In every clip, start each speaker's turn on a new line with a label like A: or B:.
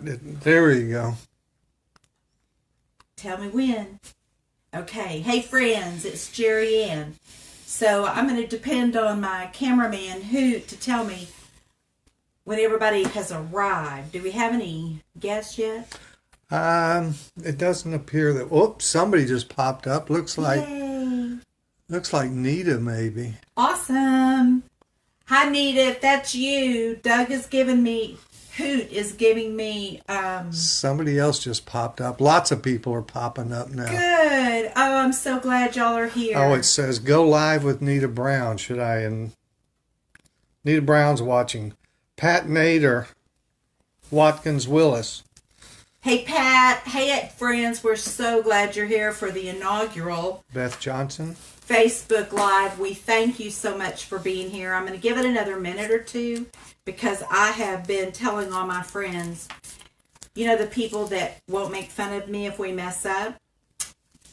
A: There you go.
B: Tell me when. Okay. Hey, friends, it's Jerry Ann. So I'm going to depend on my cameraman, Hoot, to tell me when everybody has arrived. Do we have any guests yet?
A: It doesn't appear that. Whoops! Somebody just popped up.
B: Yay!
A: Looks like Nita, maybe.
B: Awesome. Hi, Nita. If that's you, Doug is giving me. Hoot is giving me.
A: Somebody else just popped up. Lots of people are popping up now.
B: Good. Oh, I'm so glad y'all are here.
A: Oh, it says go live with Nita Brown. Should I? And Nita Brown's watching. Pat Nader, Watkins Willis.
B: Hey, Pat. Hey, friends. We're so glad you're here for the inaugural
A: Beth Johnson.
B: Facebook Live. We thank you so much for being here. I'm going to give it another minute or two because I have been telling all my friends, you know, the people that won't make fun of me if we mess up,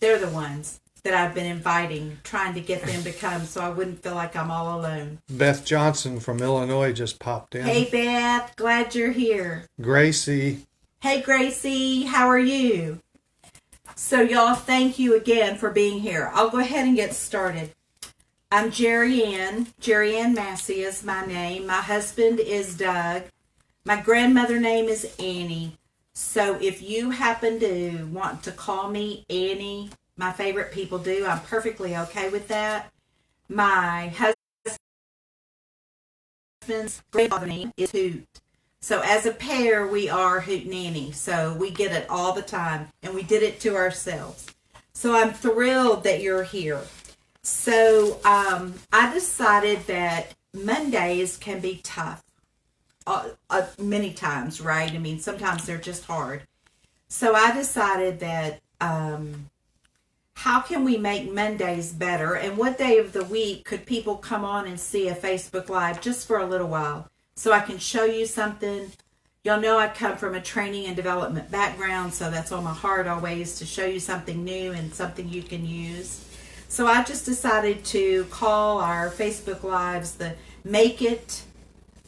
B: they're the ones that I've been inviting, trying to get them to come so I wouldn't feel like I'm all alone.
A: Beth Johnson from Illinois just popped in.
B: Hey, Beth. Glad you're here.
A: Gracie.
B: Hey, Gracie. How are you? So, y'all, thank you again for being here. I'll go ahead and get started. I'm Jerry Ann. Jerry Ann Massey is my name. My husband is Doug. My grandmother name is Annie. So if you happen to want to call me Annie, my favorite people do, I'm perfectly okay with that. My husband's grandfather name is Hoot. So as a pair, we are Hoot and Annie. So we get it all the time, and we did it to ourselves. So I'm thrilled that you're here. So I decided that Mondays can be tough many times, right? I mean, sometimes they're just hard. So I decided that how can we make Mondays better? And what day of the week could people come on and see a Facebook Live just for a little while so I can show you something? Y'all know I come from a training and development background, so that's on my heart always to show you something new and something you can use. So I just decided to call our Facebook Lives the Make It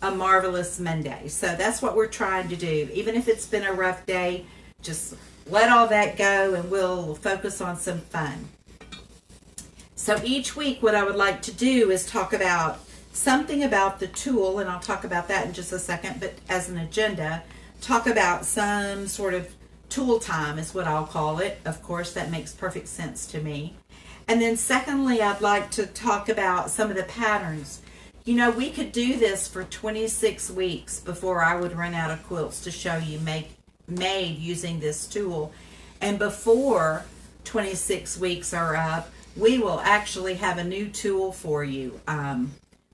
B: a Marvelous Monday. So that's what we're trying to do. Even if it's been a rough day, just let all that go and we'll focus on some fun. So each week what I would like to do is talk about something about the tool, and I'll talk about that in just a second, but as an agenda, talk about some sort of tool time is what I'll call it. Of course, that makes perfect sense to me. And then secondly, I'd like to talk about some of the patterns. You know, we could do this for 26 weeks before I would run out of quilts to show you made using this tool. And before 26 weeks are up, we will actually have a new tool for you.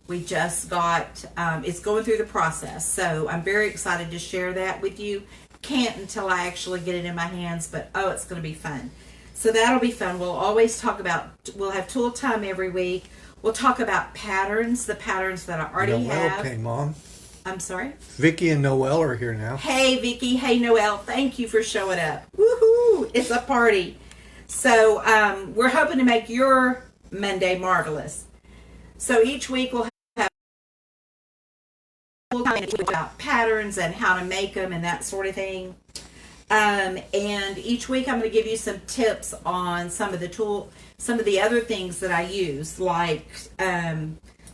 B: We just got, it's going through the process. So I'm very excited to share that with you. Can't until I actually get it in my hands, but oh, it's going to be fun. So that'll be fun. We'll always talk about, we'll have tool time every week. We'll talk about patterns, the patterns that I already have.
A: Noelle came on.
B: I'm sorry?
A: Vicky and Noelle are here now.
B: Hey, Vicky. Hey, Noelle. Thank you for showing up. Woohoo! It's a party. So we're hoping to make your Monday marvelous. So each week we'll have about patterns and how to make them and that sort of thing. And each week I'm going to give you some tips on some of the other things that I use. Like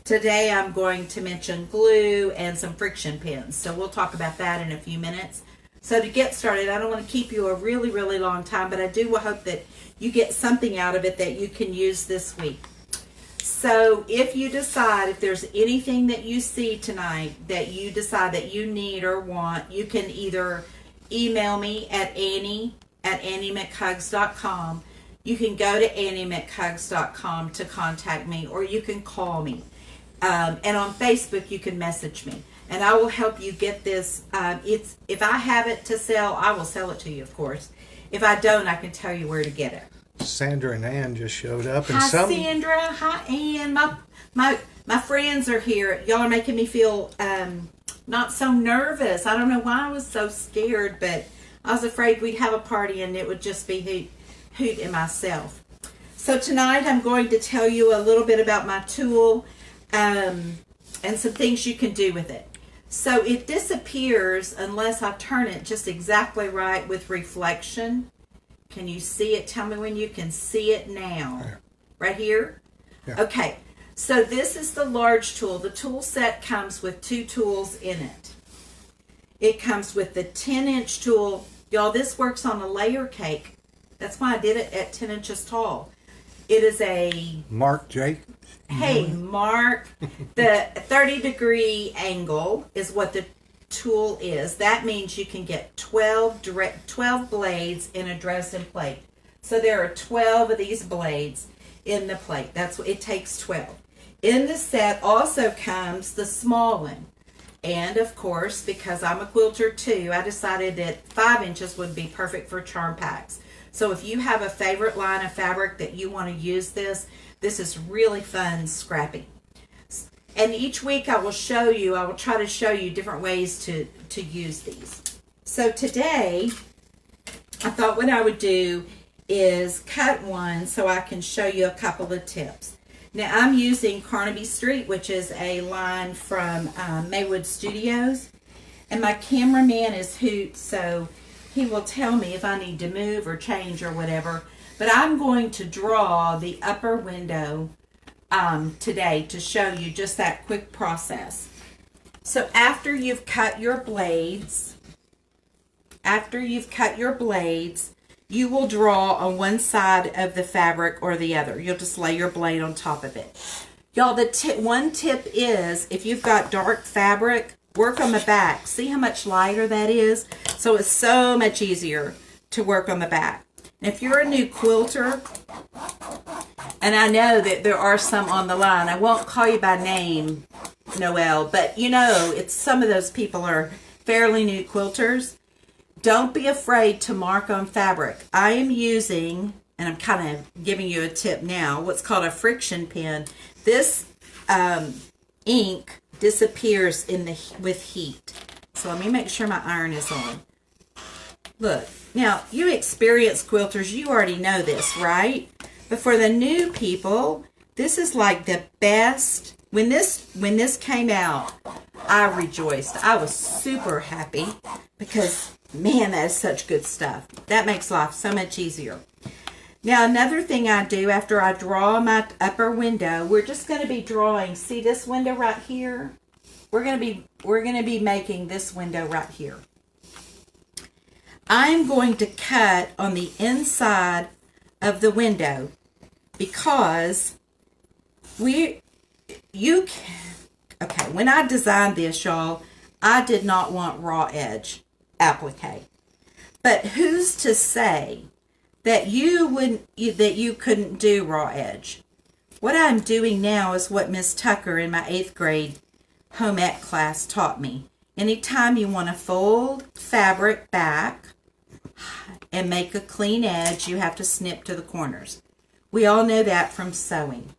B: today I'm going to mention glue and some friction pins. So we'll talk about that in a few minutes. So to get started, I don't want to keep you a really, really long time, but I do hope that you get something out of it that you can use this week. So if you decide, if there's anything that you see tonight that you decide that you need or want, you can either email me at annie@anniemchugs.com. You can go to anniemchugs.com to contact me, or you can call me. And on Facebook, you can message me. And I will help you get this. If I have it to sell, I will sell it to you, of course. If I don't, I can tell you where to get it.
A: Sandra and Ann just showed up. And
B: Hi, Sandra. Hi, Ann. My friends are here. Y'all are making me feel not so nervous. I don't know why I was so scared, but I was afraid we'd have a party and it would just be Hoot and myself. So tonight I'm going to tell you a little bit about my tool and some things you can do with it. So it disappears unless I turn it just exactly right with reflection. Can you see it? Tell me when you can see it now.
A: Yeah.
B: Right here?
A: Yeah.
B: Okay. So this is the large tool. The tool set comes with 2 tools in it. It comes with the 10-inch tool. Y'all, this works on a layer cake. That's why I did it at 10 inches tall. It is a...
A: Mark J.
B: Hey, Mark, the 30-degree angle is what the tool is. That means you can get 12 blades in a Dresden plate. So there are 12 of these blades in the plate. That's what it takes, 12. In the set also comes the small one. And of course, because I'm a quilter too, I decided that 5 inches would be perfect for charm packs. So if you have a favorite line of fabric that you want to use this is really fun scrapping. And each week I will try to show you different ways to use these. So today, I thought what I would do is cut one so I can show you a couple of tips. Now I'm using Carnaby Street, which is a line from Maywood Studios. And my cameraman is Hoot, so he will tell me if I need to move or change or whatever. But I'm going to draw the upper window today to show you just that quick process. So after you've cut your blades, you will draw on one side of the fabric or the other. You'll just lay your blade on top of it. Y'all, one tip is if you've got dark fabric, work on the back. See how much lighter that is? So it's so much easier to work on the back. And if you're a new quilter, and I know that there are some on the line, I won't call you by name, Noelle, but you know, some of those people are fairly new quilters. Don't be afraid to mark on fabric. I am using, and I'm kind of giving you a tip now, what's called a friction pen. This ink disappears with heat. So let me make sure my iron is on. Look, now you experienced quilters, you already know this, right? But for the new people, this is like the best. When this came out, I rejoiced. I was super happy because, man, that is such good stuff. That makes life so much easier. Now, another thing I do after I draw my upper window, we're just going to be drawing. See this window right here? We're going to be making this window right here. I'm going to cut on the inside of the window because when I designed this, y'all, I did not want raw edge applique. But who's to say that you couldn't do raw edge? What I'm doing now is what Miss Tucker in my 8th grade home ec class taught me. Anytime you want to fold fabric back and make a clean edge, you have to snip to the corners. We all know that from sewing.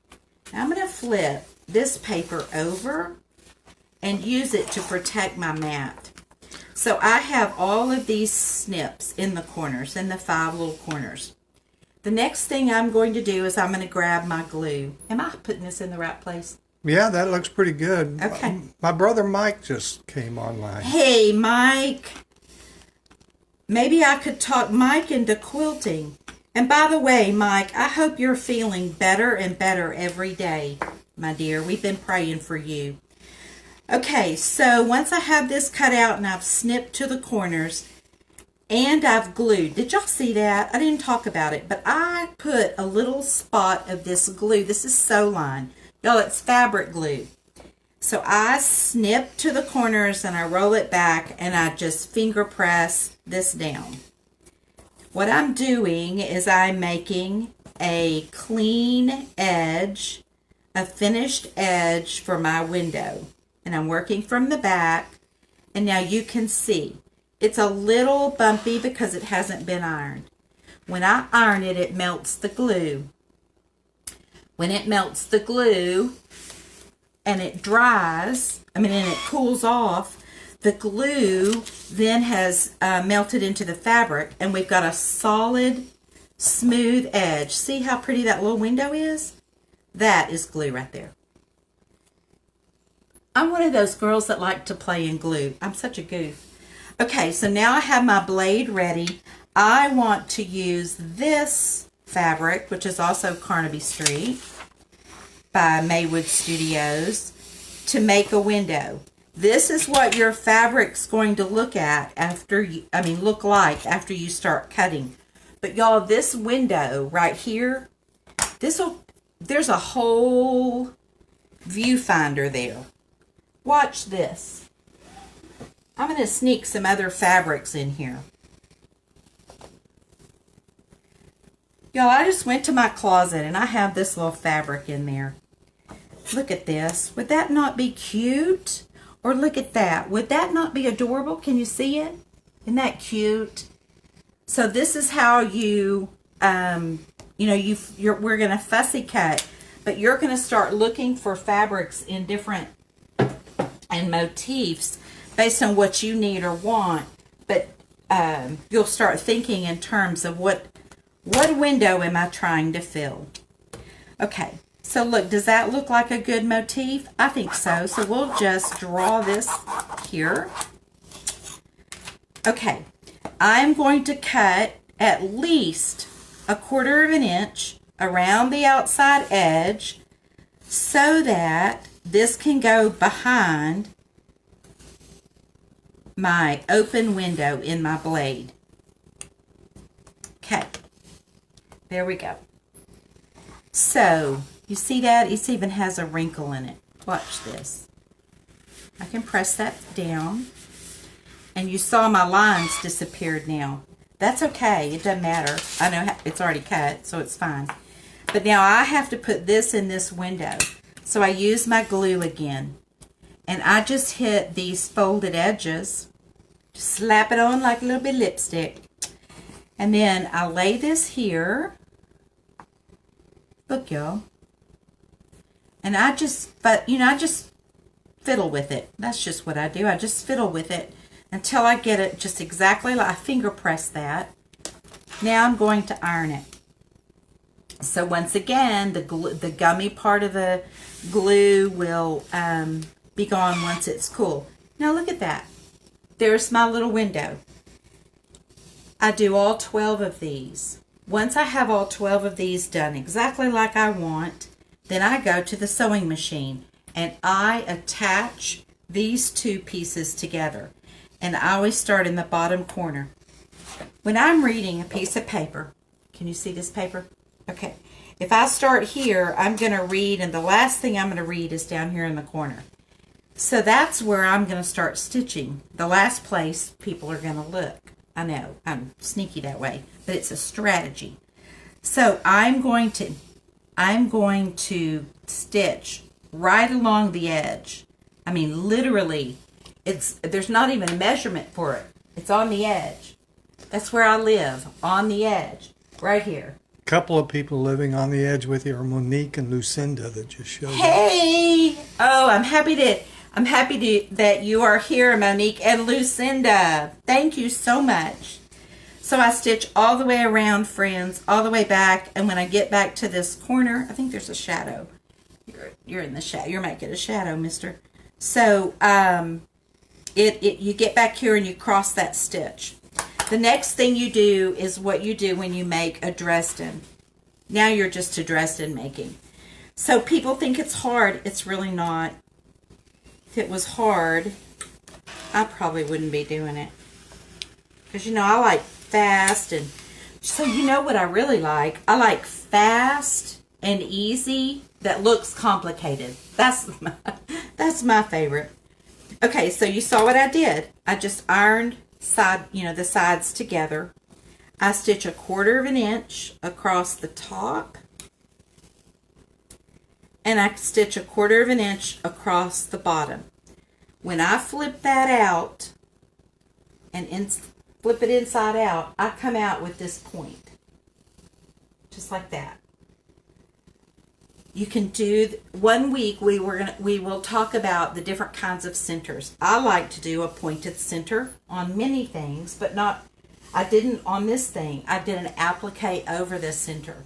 B: Now I'm going to flip this paper over and use it to protect my mat. So I have all of these snips in the corners, in the 5 little corners. The next thing I'm going to do is I'm going to grab my glue. Am I putting this in the right place?
A: Yeah, that looks pretty good.
B: Okay.
A: My brother Mike just came online.
B: Hey, Mike. Maybe I could talk Mike into quilting. And by the way, Mike, I hope you're feeling better and better every day, my dear. We've been praying for you. Okay, so once I have this cut out and I've snipped to the corners and I've glued. Did y'all see that? I didn't talk about it, but I put a little spot of this glue. This is Sew Line. Y'all, it's fabric glue. So I snip to the corners and I roll it back and I just finger press this down. What I'm doing is I'm making a clean edge, a finished edge for my window. And I'm working from the back. And now you can see it's a little bumpy because it hasn't been ironed. When I iron it, it melts the glue. When it melts the glue and it dries, and it cools off, the glue then has melted into the fabric and we've got a solid, smooth edge. See how pretty that little window is? That is glue right there. I'm one of those girls that like to play in glue. I'm such a goof. Okay, so now I have my blade ready. I want to use this fabric, which is also Carnaby Street by Maywood Studios, to make a window. This is what your fabric's going to look like after you start cutting. But y'all, this window right here, there's a whole viewfinder there. Watch this. I'm going to sneak some other fabrics in here. Y'all, I just went to my closet and I have this little fabric in there. Look at this. Would that not be cute? Or look at that. Would that not be adorable? Can you see it? Isn't that cute? So this is how you, we're going to fussy cut, but you're going to start looking for fabrics in different and motifs based on what you need or want. But you'll start thinking in terms of what window am I trying to fill? Okay, so look, does that look like a good motif? I think so. So we'll just draw this here. Okay, I'm going to cut at least 1/4 of an inch around the outside edge so that this can go behind my open window in my blade. Okay, there we go. So, you see that? It even has a wrinkle in it. Watch this. I can press that down. And you saw my lines disappeared now. That's okay. It doesn't matter. I know it's already cut, so it's fine. But now I have to put this in this window. So I use my glue again. And I just hit these folded edges. Just slap it on like a little bit of lipstick. And then I lay this here. Look, y'all. And I just fiddle with it. That's just what I do. I just fiddle with it until I get it just exactly like I finger press that. Now I'm going to iron it. So once again, the gummy part of the glue will be gone once it's cool. Now look at that. There's my little window. I do all 12 of these. Once I have all 12 of these done exactly like I want, then I go to the sewing machine and I attach these two pieces together. And I always start in the bottom corner. When I'm reading a piece of paper, can you see this paper? Okay. If I start here, I'm going to read, and the last thing I'm going to read is down here in the corner. So that's where I'm going to start stitching. The last place people are going to look. I know, I'm sneaky that way, but it's a strategy. So I'm going to stitch right along the edge. I mean, literally, there's not even a measurement for it. It's on the edge. That's where I live, on the edge, right here.
A: A couple of people living on the edge with you are Monique and Lucinda that just showed up.
B: Hey! Oh, I'm happy that you are here, Monique and Lucinda. Thank you so much. So I stitch all the way around, friends, all the way back, and when I get back to this corner, I think there's a shadow. You're in the shadow. You're making a shadow, mister. So you get back here and you cross that stitch. The next thing you do is what you do when you make a Dresden. Now you're just a Dresden making. So people think it's hard. It's really not. If it was hard, I probably wouldn't be doing it. Because, I like fast. And so you know what I really like? I like fast and easy that looks complicated. That's my favorite. Okay, so you saw what I did. I just ironed the sides together. I stitch 1/4 of an inch across the top. And I stitch 1/4 of an inch across the bottom. When I flip that out and flip it inside out, I come out with this point. Just like that. You can do, one week we will talk about the different kinds of centers. I like to do a pointed center on many things, but I didn't on this thing. I did an applique over the center.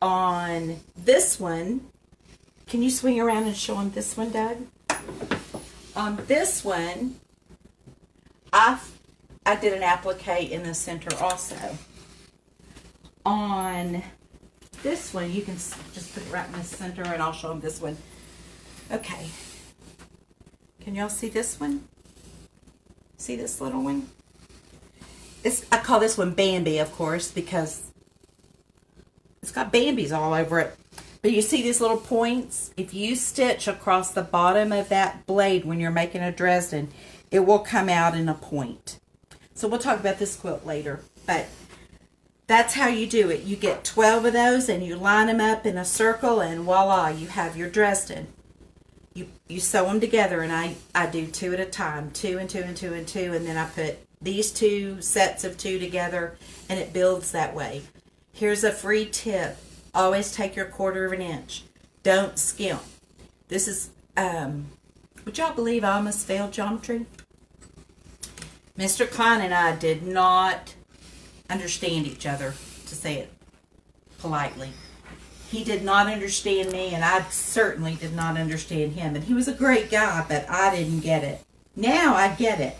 B: On this one, Can you swing around and show them this one, Doug? On this one, I did an applique in the center also. On this one, you can just put it right in the center, and I'll show them this one. Okay. Can y'all see this one? See this little one? I call this one Bambi, of course, because it's got Bambis all over it. But you see these little points? If you stitch across the bottom of that blade when you're making a Dresden, it will come out in a point. So we'll talk about this quilt later. But that's how you do it. You get 12 of those and you line them up in a circle, and voila, you have your Dresden. You sew them together, and I do 2 at a time, 2 and 2 and 2 and 2, and then I put these 2 sets of 2 together, and it builds that way. Here's a free tip. Always take your 1/4 of an inch. Don't skimp. This is, would y'all believe I almost failed geometry? Mr. Klein and I did not understand each other, to say it politely. He did not understand me, and I certainly did not understand him. And he was a great guy, but I didn't get it. Now I get it.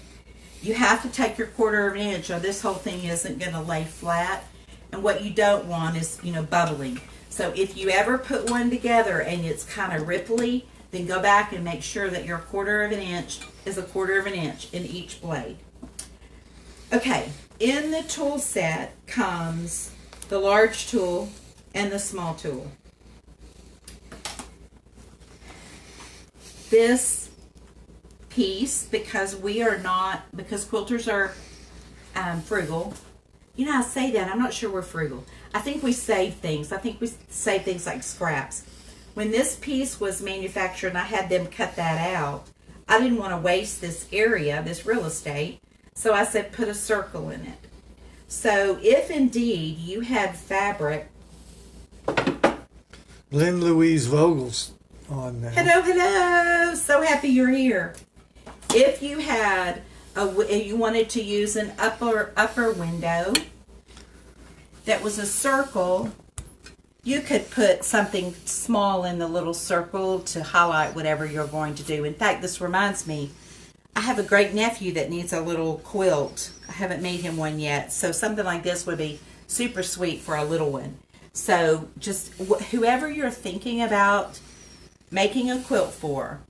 B: You have to take your 1/4 of an inch, or this whole thing isn't going to lay flat. And what you don't want is, bubbling. So if you ever put one together and it's kind of ripply, then go back and make sure that your 1/4 of an inch is a 1/4 of an inch in each blade. Okay, in the tool set comes the large tool and the small tool. This piece, because quilters are frugal. I say that, I'm not sure we're frugal. I think we save things. I think we save things like scraps. When this piece was manufactured and I had them cut that out, I didn't want to waste this area, this real estate, so I said put a circle in it. So if indeed you had fabric.
A: Lynn Louise Vogel's on now.
B: Hello. So happy you're here. If you had you wanted to use an upper window that was a circle, you could put something small in the little circle to highlight whatever you're going to do. In fact, this reminds me, I have a great nephew that needs a little quilt. I haven't made him one yet, so something like this would be super sweet for a little one. So just whoever you're thinking about making a quilt for,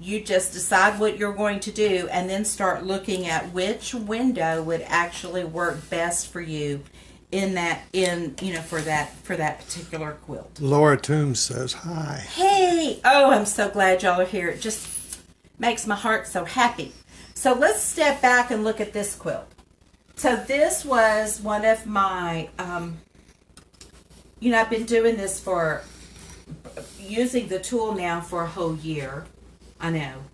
B: you just decide what you're going to do and then start looking at which window would actually work best for you for that particular quilt.
A: Laura Toombs says hi.
B: Hey! Oh, I'm so glad y'all are here. It just makes my heart so happy. So let's step back and look at this quilt. So this was one of my, I've been doing this using the tool now for a whole year. I know.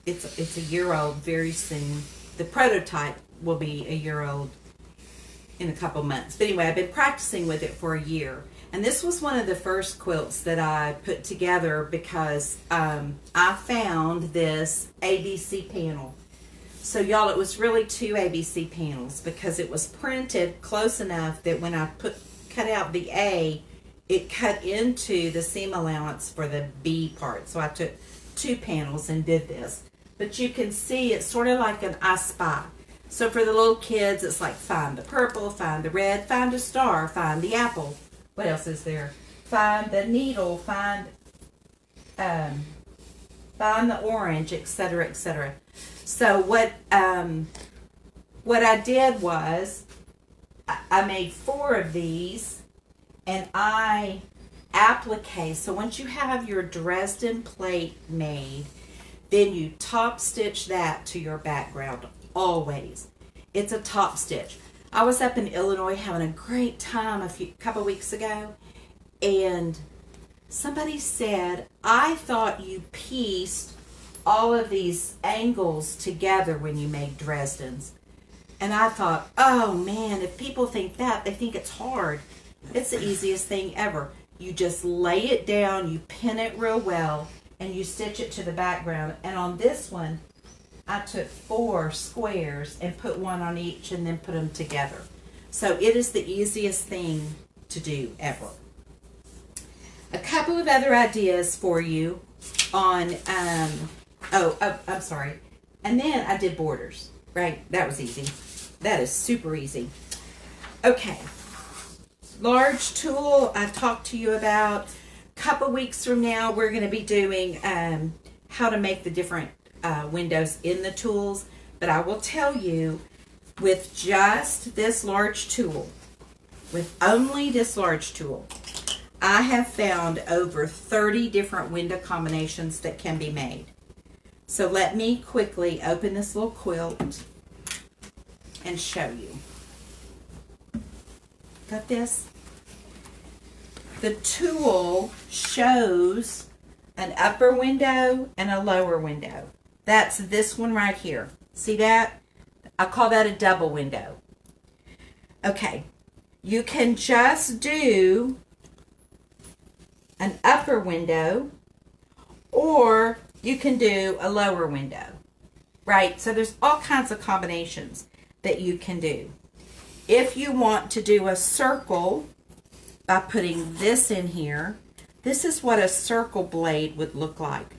B: It's a year old very soon. The prototype will be a year old in a couple months. But anyway, I've been practicing with it for a year. And this was one of the first quilts that I put together because I found this ABC panel. So y'all, it was really 2 ABC panels because it was printed close enough that when I cut out the A, it cut into the seam allowance for the B part. So I took 2 panels and did this. But you can see it's sort of like an I Spy. So for the little kids, it's like find the purple, find the red, find a star, find the apple. What else is there? Find the needle, find the orange, etc., etc. So what I did was I made 4 of these, and I applique. So once you have your Dresden plate made, then you top stitch that to your background. Always. It's a top stitch. I was up in Illinois having a great time a couple weeks ago, and somebody said, I thought you pieced all of these angles together when you made Dresdens. And I thought, oh man, if people think that, they think it's hard. It's the easiest thing ever. You just lay it down, you pin it real well, and you stitch it to the background. And on this one, I took 4 squares and put 1 on each and then put them together. So it is the easiest thing to do ever. a couple of other ideas for you on, I'm sorry. And then I did borders, right? That was easy. That is super easy. Okay. Large tool I talked to you about. A couple weeks from now, we're going to be doing how to make the different windows in the tools. But I will tell you, with just this large tool, with only this large tool, I have found over 30 different window combinations that can be made. So let me quickly open this little quilt and show you. Got this? The tool shows an upper window and a lower window. That's this one right here. See that? I call that a double window. Okay. You can just do an upper window, or you can do a lower window, right? So there's all kinds of combinations that you can do. If you want to do a circle by putting this in here, this is what a circle blade would look like.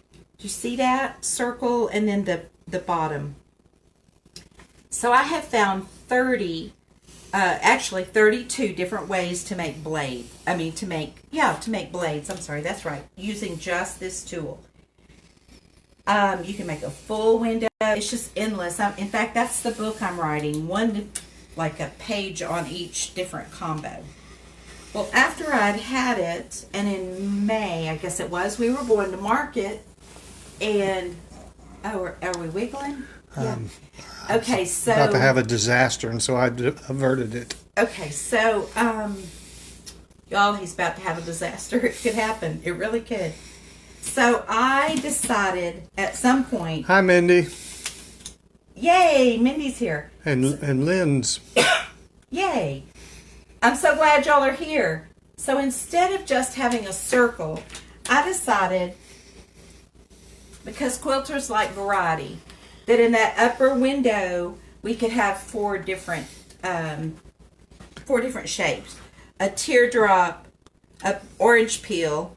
B: Do you see that? Circle and then the bottom. So I have found 32 different ways to make blades. To make blades. I'm sorry, that's right. Using just this tool. You can make a full window. It's just endless. In fact, that's the book I'm writing. Like a page on each different combo. Well, after I'd had it, and in May, I guess it was, we were going to market, and are we wiggling? Yeah. Okay, so
A: about to have a disaster, and so I averted it.
B: Okay, so y'all, he's about to have a disaster. It could happen. It really could. So I decided at some point.
A: Hi, Mindy.
B: Yay, Mindy's here.
A: And Lynn's.
B: Yay. I'm so glad y'all are here. So instead of just having a circle, I decided, because quilters like variety, that in that upper window we could have four different shapes: a teardrop, a orange peel,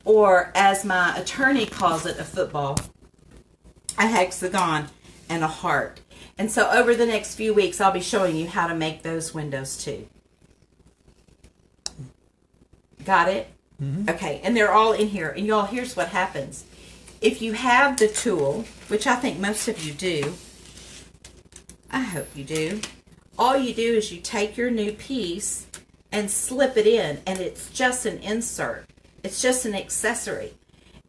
B: or as my attorney calls it, a football, a hexagon, and a heart. And so over the next few weeks I'll be showing you how to make those windows too. Got it? Mm-hmm. Okay, and they're all in here. And y'all, here's what happens. If you have the tool, which I think most of you do, I hope you do, all you do is you take your new piece and slip it in, and it's just an insert. It's just an accessory.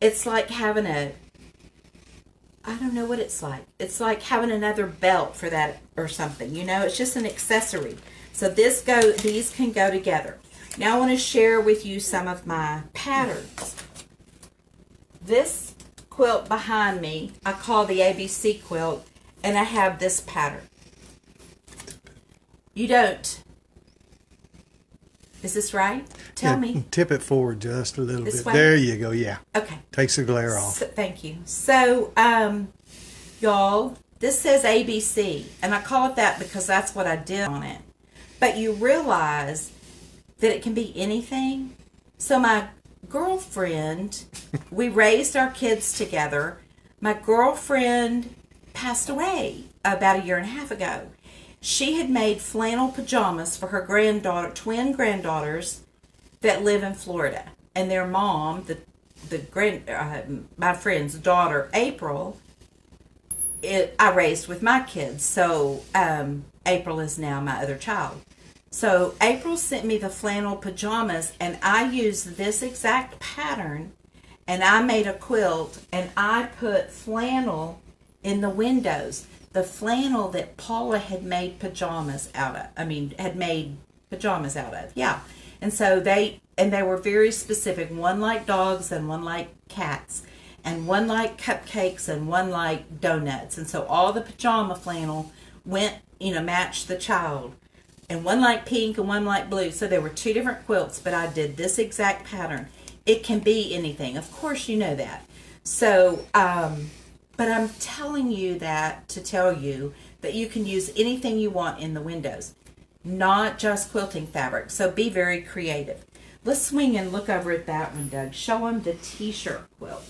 B: It's like having I don't know what it's like. It's like having another belt for that or something, it's just an accessory. So these can go together. Now I want to share with you some of my patterns. This quilt behind me, I call the ABC quilt, and I have this pattern. You don't. Is this right? Tell me.
A: Tip it forward just a little
B: this
A: bit.
B: way?
A: There you go, yeah.
B: Okay.
A: Takes the glare off.
B: Thank you. So, y'all, this says ABC, and I call it that because that's what I did on it. But you realize that it can be anything. So my girlfriend, we raised our kids together. My girlfriend passed away about 1.5 years ago. She had made flannel pajamas for her twin granddaughters that live in Florida. And their mom, my friend's daughter, April, I raised with my kids. So April is now my other child. So April sent me the flannel pajamas, and I used this exact pattern, and I made a quilt, and I put flannel in the windows. The flannel that Paula had made pajamas out of. Yeah. And so they were very specific. One like dogs and one like cats, and one like cupcakes and one like donuts. And so all the pajama flannel went, matched the child. And one like pink and one like blue. So there were 2 different quilts, but I did this exact pattern. It can be anything. Of course you know that. So, but I'm telling you that to tell you that you can use anything you want in the windows. Not just quilting fabric. So be very creative. Let's swing and look over at that one, Doug. Show them the t-shirt quilt.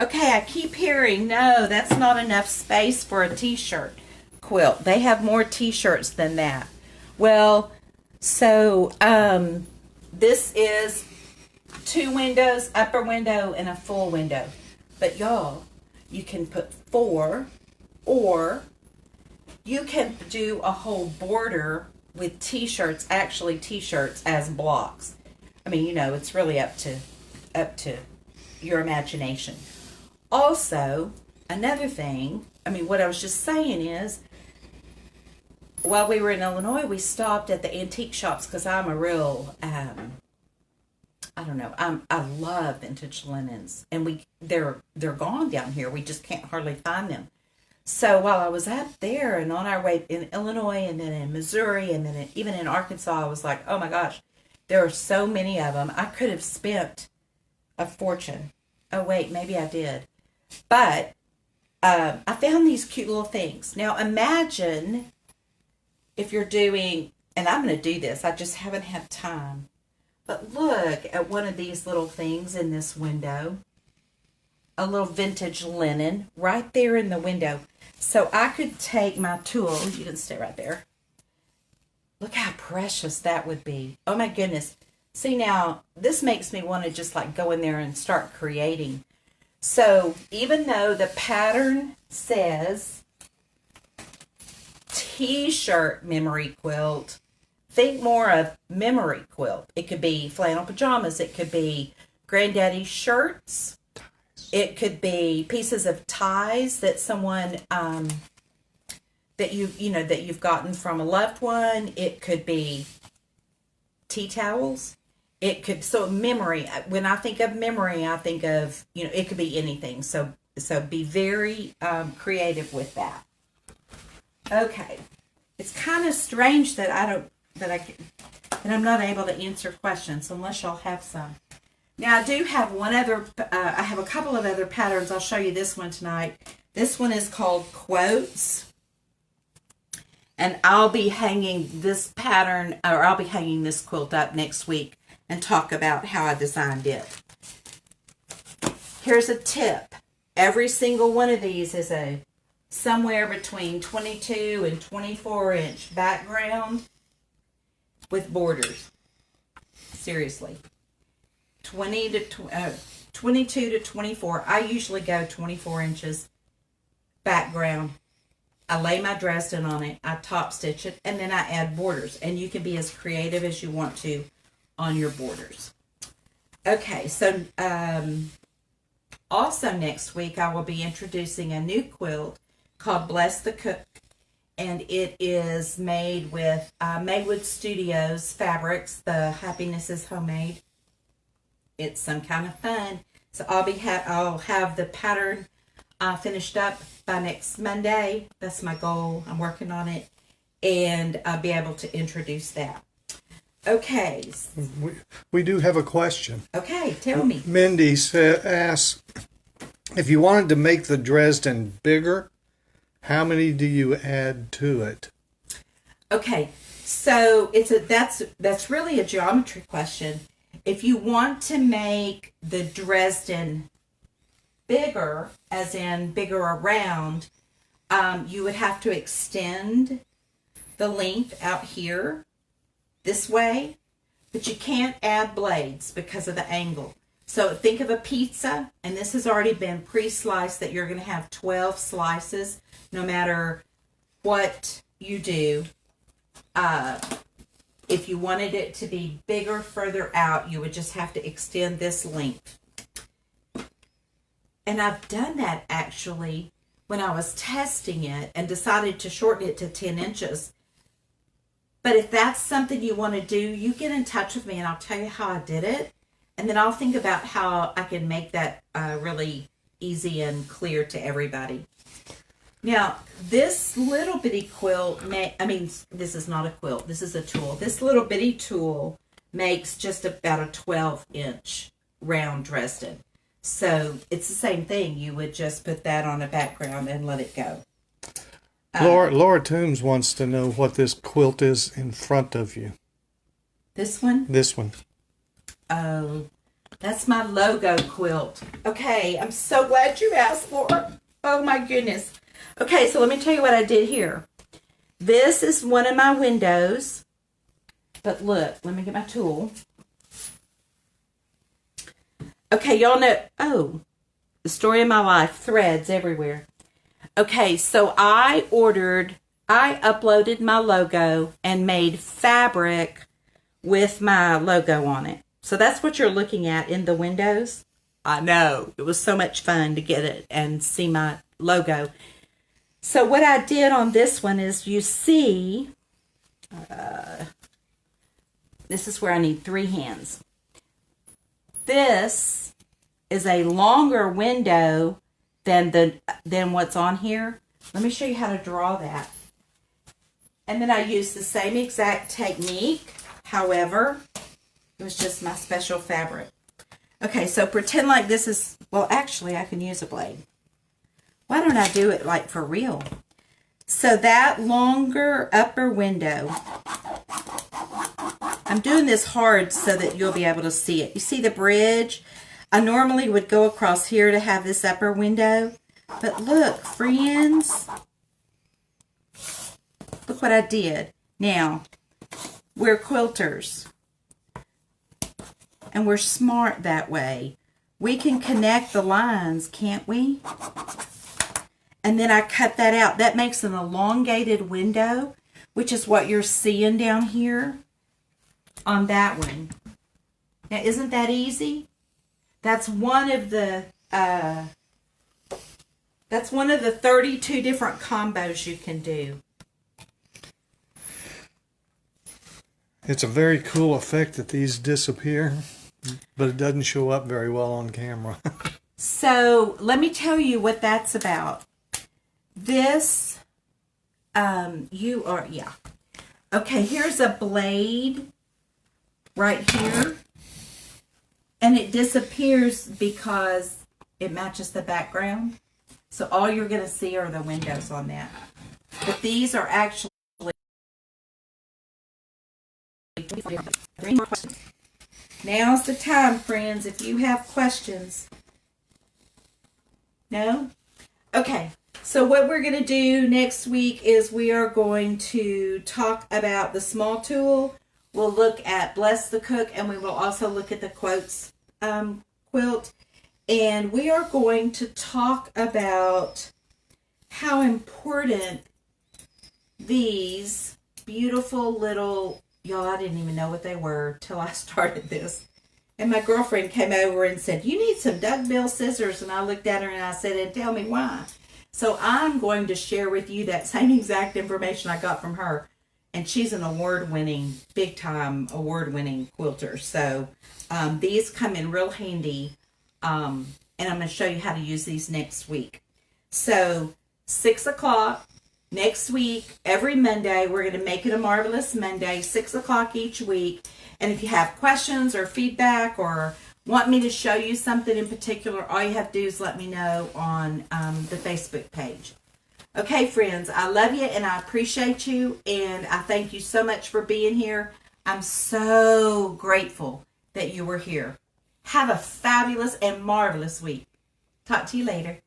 B: Okay, I keep hearing, no, that's not enough space for a t-shirt quilt. They have more t-shirts than that. Well, so this is 2 windows, upper window, and a full window. But y'all, you can put 4, or you can do a whole border with t-shirts, actually t-shirts as blocks. I mean, you know, it's really up to your imagination. Also, another thing, I mean, what I was just saying is, while we were in Illinois, we stopped at the antique shops because I'm a real, I don't know, I love vintage linens, and they're gone down here. We just can't hardly find them. So while I was up there and on our way in Illinois and then in Missouri and then even in Arkansas, I was like, oh my gosh, there are so many of them. I could have spent a fortune. Oh wait, maybe I did. But I found these cute little things. Now imagine if you're doing, and I'm going to do this, I just haven't had time. But look at one of these little things in this window. A little vintage linen right there in the window. So I could take my tool, you can stay right there. Look how precious that would be. Oh my goodness. See now, this makes me want to just like go in there and start creating. So even though the pattern says t-shirt memory quilt, think more of memory quilt. It could be flannel pajamas. It could be granddaddy's shirts. It could be pieces of ties that someone that you've gotten from a loved one. It could be tea towels. It could, so memory. When I think of memory, I think of, it could be anything. So be very creative with that. Okay, it's kind of strange that I'm not able to answer questions unless y'all have some. Now I do have I have a couple of other patterns. I'll show you this one tonight. This one is called Quotes. And I'll be hanging this pattern, or I'll be hanging this quilt up next week and talk about how I designed it. Here's a tip. Every single one of these is a somewhere between 22 and 24 inch background with borders. Seriously. 22 to 24. I usually go 24 inches background. I lay my Dresden on it. I top stitch it, and then I add borders. And you can be as creative as you want to on your borders. Okay, so also next week I will be introducing a new quilt called Bless the Cook, and it is made with Maywood Studios fabrics. The Happiness is Homemade. It's some kind of fun. So I'll have the pattern finished up by next Monday. That's my goal. I'm working on it, and I'll be able to introduce that. Okay.
A: We do have a question.
B: Okay, tell me.
A: Mindy asks, if you wanted to make the Dresden bigger, how many do you add to it?
B: Okay, so that's really a geometry question. If you want to make the Dresden bigger, as in bigger around, you would have to extend the length out here this way, but you can't add blades because of the angle. So think of a pizza, and this has already been pre-sliced, that you're going to have 12 slices no matter what you do. If you wanted it to be bigger further out, you would just have to extend this length. And I've done that actually when I was testing it and decided to shorten it to 10 inches. But if that's something you want to do, you get in touch with me and I'll tell you how I did it. And then I'll think about how I can make that really easy and clear to everybody. Now, this little bitty quilt, this is not a quilt, this is a tool. This little bitty tool makes just about a 12-inch round Dresden. So it's the same thing. You would just put that on a background and let it go.
A: Laura Toombs wants to know what this quilt is in front of you.
B: This one?
A: This one.
B: Oh, that's my logo quilt. Okay, I'm so glad you asked for it. Oh my goodness. Okay, so let me tell you what I did here. This is one of my windows. But look, let me get my tool. Okay, y'all know, oh, the story of my life, threads everywhere. Okay, so I uploaded my logo and made fabric with my logo on it. So that's what you're looking at in the windows. I know, it was so much fun to get it and see my logo. So what I did on this one is, you see, this is where I need 3 hands. This is a longer window than what's on here. Let me show you how to draw that. And then I used the same exact technique. However, it was just my special fabric. Okay, so pretend like this is, well, actually, I can use a blade. Why don't I do it like for real? So that longer upper window, I'm doing this hard so that you'll be able to see it. You see the bridge? I normally would go across here to have this upper window. But look, friends. Look what I did. Now, we're quilters. And we're smart that way. We can connect the lines, can't we? And then I cut that out. That makes an elongated window, which is what you're seeing down here on that one. Now, isn't that easy? That's one of the 32 different combos you can do.
A: It's a very cool effect that these disappear, but it doesn't show up very well on camera.
B: So let me tell you what that's about. This, Okay, here's a blade right here. And it disappears because it matches the background. So all you're going to see are the windows on that. But these are actually... Now's the time, friends, if you have questions. No? Okay, so what we're going to do next week is we are going to talk about the small tool. We'll look at Bless the Cook, and we will also look at the quotes quilt. And we are going to talk about how important these beautiful little, y'all, I didn't even know what they were till I started this. And my girlfriend came over and said, you need some duckbill scissors. And I looked at her and I said, and tell me why. So I'm going to share with you that same exact information I got from her. And she's an award-winning, big-time award-winning quilter. So these come in real handy. And I'm going to show you how to use these next week. So 6 o'clock next week, every Monday, we're going to make it a Marvelous Monday, 6 o'clock each week. And if you have questions or feedback or want me to show you something in particular, all you have to do is let me know on the Facebook page. Okay, friends, I love you and I appreciate you. And I thank you so much for being here. I'm so grateful that you were here. Have a fabulous and marvelous week. Talk to you later.